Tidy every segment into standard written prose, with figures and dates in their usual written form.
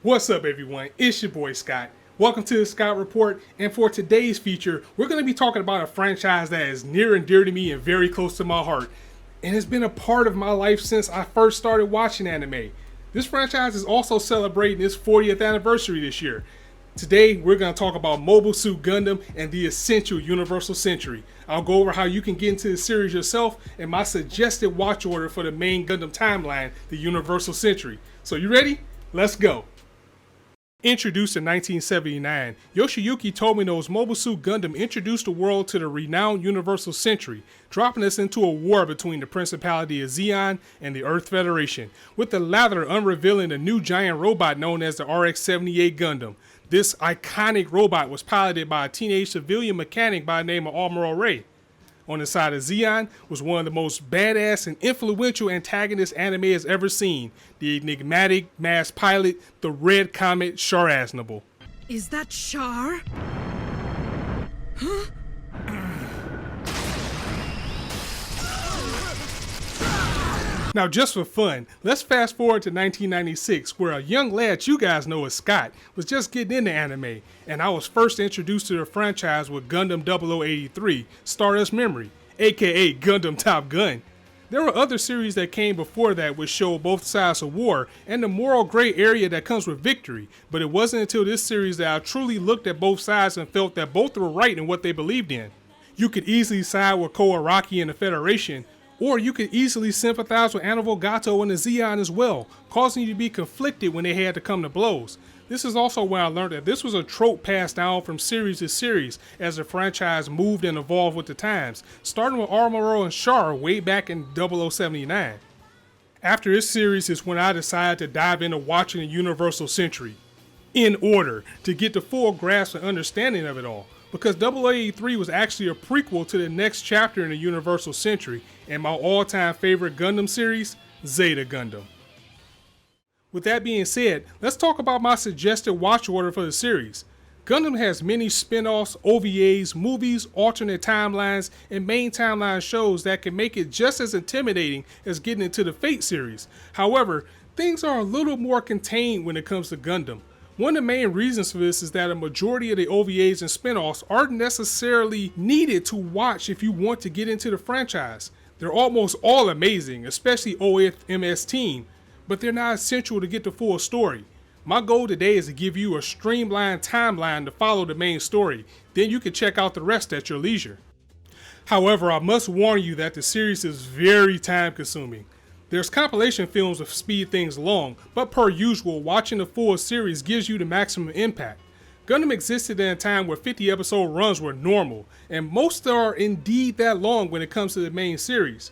What's up, everyone? It's your boy Scott. Welcome to the Scott Report, and for today's feature, we're going to be talking about a franchise that is near and dear to me and very close to my heart, and has been a part of my life since I first started watching anime. This franchise is also celebrating its 40th anniversary this year. Today, we're going to talk about Mobile Suit Gundam and the essential Universal Century. I'll go over how you can get into the series yourself and my suggested watch order for the main Gundam timeline, the Universal Century. So you ready? Let's go. Introduced in 1979, Yoshiyuki Tomino's Mobile Suit Gundam introduced the world to the renowned Universal Century, dropping us into a war between the Principality of Zeon and the Earth Federation, with the latter unrevealing a new giant robot known as the RX-78 Gundam. This iconic robot was piloted by a teenage civilian mechanic by the name of Amuro Ray. On the side of Zeon was one of the most badass and influential antagonists anime has ever seen, the enigmatic masked pilot, the Red Comet Char Aznable. Is that Char? Huh? Now, just for fun, let's fast forward to 1996, where a young lad you guys know as Scott was just getting into anime, and I was first introduced to the franchise with Gundam 0083, Stardust Memory, aka Gundam Top Gun. There were other series that came before that which showed both sides of war and the moral gray area that comes with victory, but it wasn't until this series that I truly looked at both sides and felt that both were right in what they believed in. You could easily side with Ko Araki and the Federation, or you could easily sympathize with Anival Gato and the Zeon as well, causing you to be conflicted when they had to come to blows. This is also when I learned that this was a trope passed down from series to series as the franchise moved and evolved with the times, starting with Amuro and Char way back in 0079. After this series is when I decided to dive into watching the Universal Century, in order to get the full grasp and understanding of it all. Because 0083 was actually a prequel to the next chapter in the Universal Century, and my all-time favorite Gundam series, Zeta Gundam. With that being said, let's talk about my suggested watch order for the series. Gundam has many spin-offs, OVAs, movies, alternate timelines, and main timeline shows that can make it just as intimidating as getting into the Fate series. However, things are a little more contained when it comes to Gundam. One of the main reasons for this is that a majority of the OVAs and spin-offs aren't necessarily needed to watch if you want to get into the franchise. They're almost all amazing, especially OFMS Team, but they're not essential to get the full story. My goal today is to give you a streamlined timeline to follow the main story, then you can check out the rest at your leisure. However, I must warn you that the series is very time consuming. There's compilation films to speed things along, but per usual, watching the full series gives you the maximum impact. Gundam existed in a time where 50 episode runs were normal, and most are indeed that long when it comes to the main series.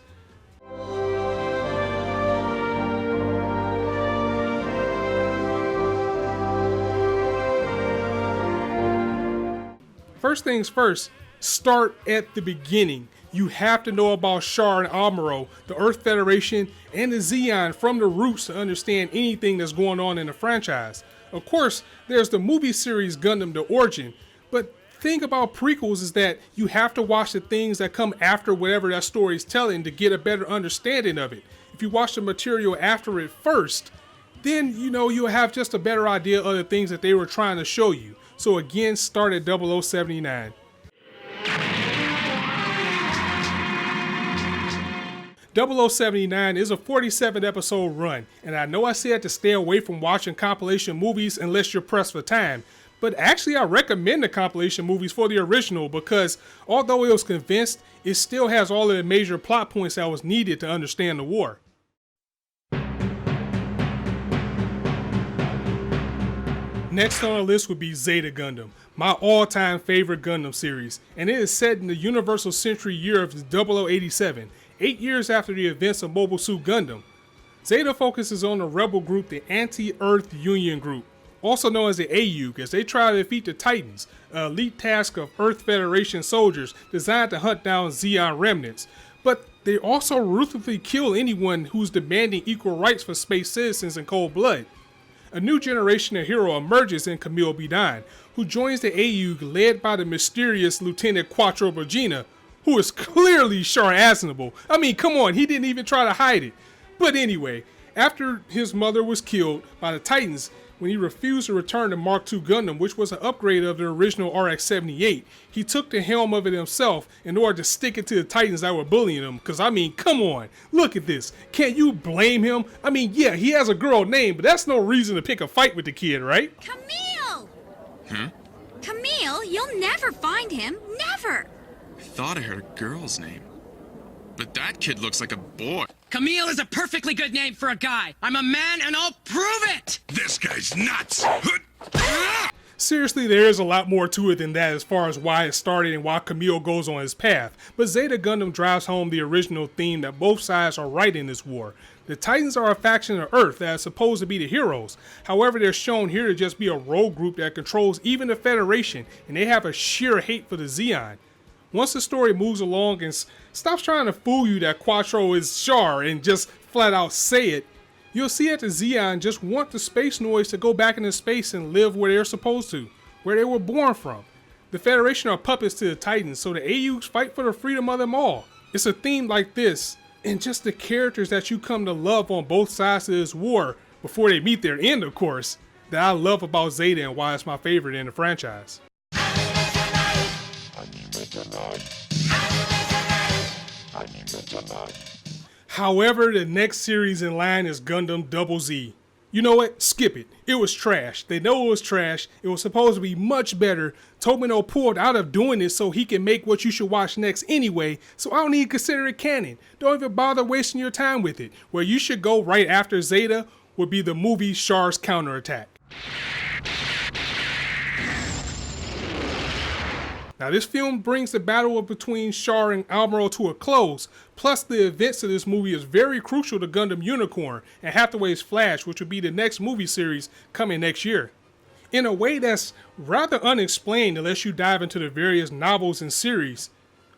First things first, start at the beginning. You have to know about Char and Amuro, the Earth Federation, and the Zeon from the roots to understand anything that's going on in the franchise. Of course, there's the movie series Gundam The Origin, but the thing about prequels is that you have to watch the things that come after whatever that story is telling to get a better understanding of it. If you watch the material after it first, then you'll have just a better idea of the things that they were trying to show you. So again, start at 0079. 0079 is a 47 episode run, and I know I said to stay away from watching compilation movies unless you're pressed for time, but actually I recommend the compilation movies for the original because although it was condensed, it still has all of the major plot points that was needed to understand the war. Next on the list would be Zeta Gundam, my all-time favorite Gundam series, and it is set in the Universal Century year of 0087. 8 years after the events of Mobile Suit Gundam. Zeta focuses on the rebel group, the Anti-Earth Union Group, also known as the AUG, as they try to defeat the Titans, an elite task of Earth Federation soldiers designed to hunt down Zeon remnants. But they also ruthlessly kill anyone who's demanding equal rights for space citizens in cold blood. A new generation of hero emerges in Camille Bidan, who joins the AUG led by the mysterious Lieutenant Quattro Bergina, who is clearly Char Aznable. I mean, come on, he didn't even try to hide it. But anyway, after his mother was killed by the Titans, when he refused to return to Mark II Gundam, which was an upgrade of the original RX-78. He took the helm of it himself in order to stick it to the Titans that were bullying him. Cause I mean, come on, look at this. Can't you blame him? I mean, yeah, he has a girl name, but that's no reason to pick a fight with the kid, right? Camille! Camille, you'll never find him. Never! I thought I heard a girl's name. But that kid looks like a boy. Camille is a perfectly good name for a guy. I'm a man and I'll prove it! This guy's nuts! Seriously, there is a lot more to it than that as far as why it started and why Camille goes on his path, but Zeta Gundam drives home the original theme that both sides are right in this war. The Titans are a faction of Earth that is supposed to be the heroes. However, they're shown here to just be a rogue group that controls even the Federation, and they have a sheer hate for the Zeon. Once the story moves along and stops trying to fool you that Quattro is Char and just flat out say it, you'll see that the Zeon just want the space noise to go back into space and live where they're supposed to, where they were born from. The Federation are puppets to the Titans, so the AUs fight for the freedom of them all. It's a theme like this, and just the characters that you come to love on both sides of this war, before they meet their end of course, that I love about Zeta and why it's my favorite in the franchise. However, the next series in line is Gundam Double Z. You know what? Skip it. It was trash. They know it was trash. It was supposed to be much better. Tomino pulled out of doing it so he can make what you should watch next anyway, so I don't even consider it canon. Don't even bother wasting your time with it. Where you should go right after Zeta would be the movie Char's Counterattack. Now this film brings the battle between Char and Amuro to a close, plus the events of this movie is very crucial to Gundam Unicorn and Hathaway's Flash, which will be the next movie series coming next year. In a way that's rather unexplained unless you dive into the various novels and series.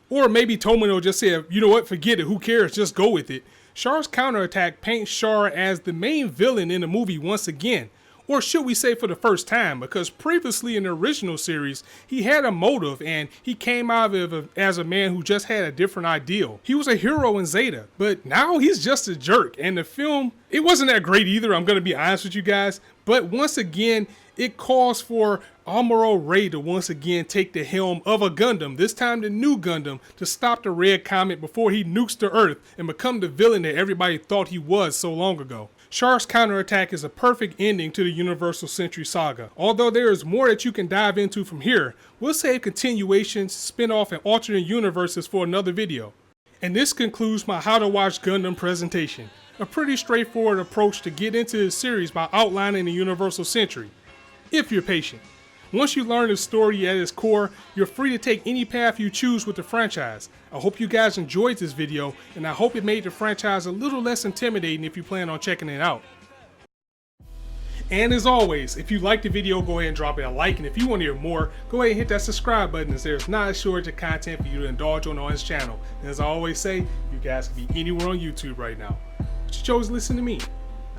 Or maybe Tomino just said, you know what, forget it, who cares, just go with it. Char's Counterattack paints Char as the main villain in the movie once again. Or should we say for the first time, because previously in the original series, he had a motive and he came out of it as a man who just had a different ideal. He was a hero in Zeta, but now he's just a jerk. And the film, it wasn't that great either, I'm going to be honest with you guys. But once again, it calls for Amuro Ray to once again take the helm of a Gundam, this time the new Gundam, to stop the Red Comet before he nukes the Earth and become the villain that everybody thought he was so long ago. Char's Counterattack is a perfect ending to the Universal Century saga. Although there is more that you can dive into from here, we'll save continuations, spin-off, and alternate universes for another video. And this concludes my How to Watch Gundam presentation. A pretty straightforward approach to get into this series by outlining the Universal Century, if you're patient. Once you learn the story at its core, you're free to take any path you choose with the franchise. I hope you guys enjoyed this video, and I hope it made the franchise a little less intimidating if you plan on checking it out. And as always, if you liked the video, go ahead and drop it a like, and if you want to hear more, go ahead and hit that subscribe button, as there's not a shortage of content for you to indulge on his channel. And as I always say, you guys can be anywhere on YouTube right now, but you chose to listen to me.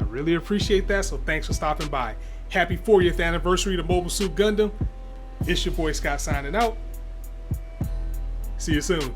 I really appreciate that, so thanks for stopping by. Happy 40th anniversary to Mobile Suit Gundam. It's your boy Scott signing out. See you soon.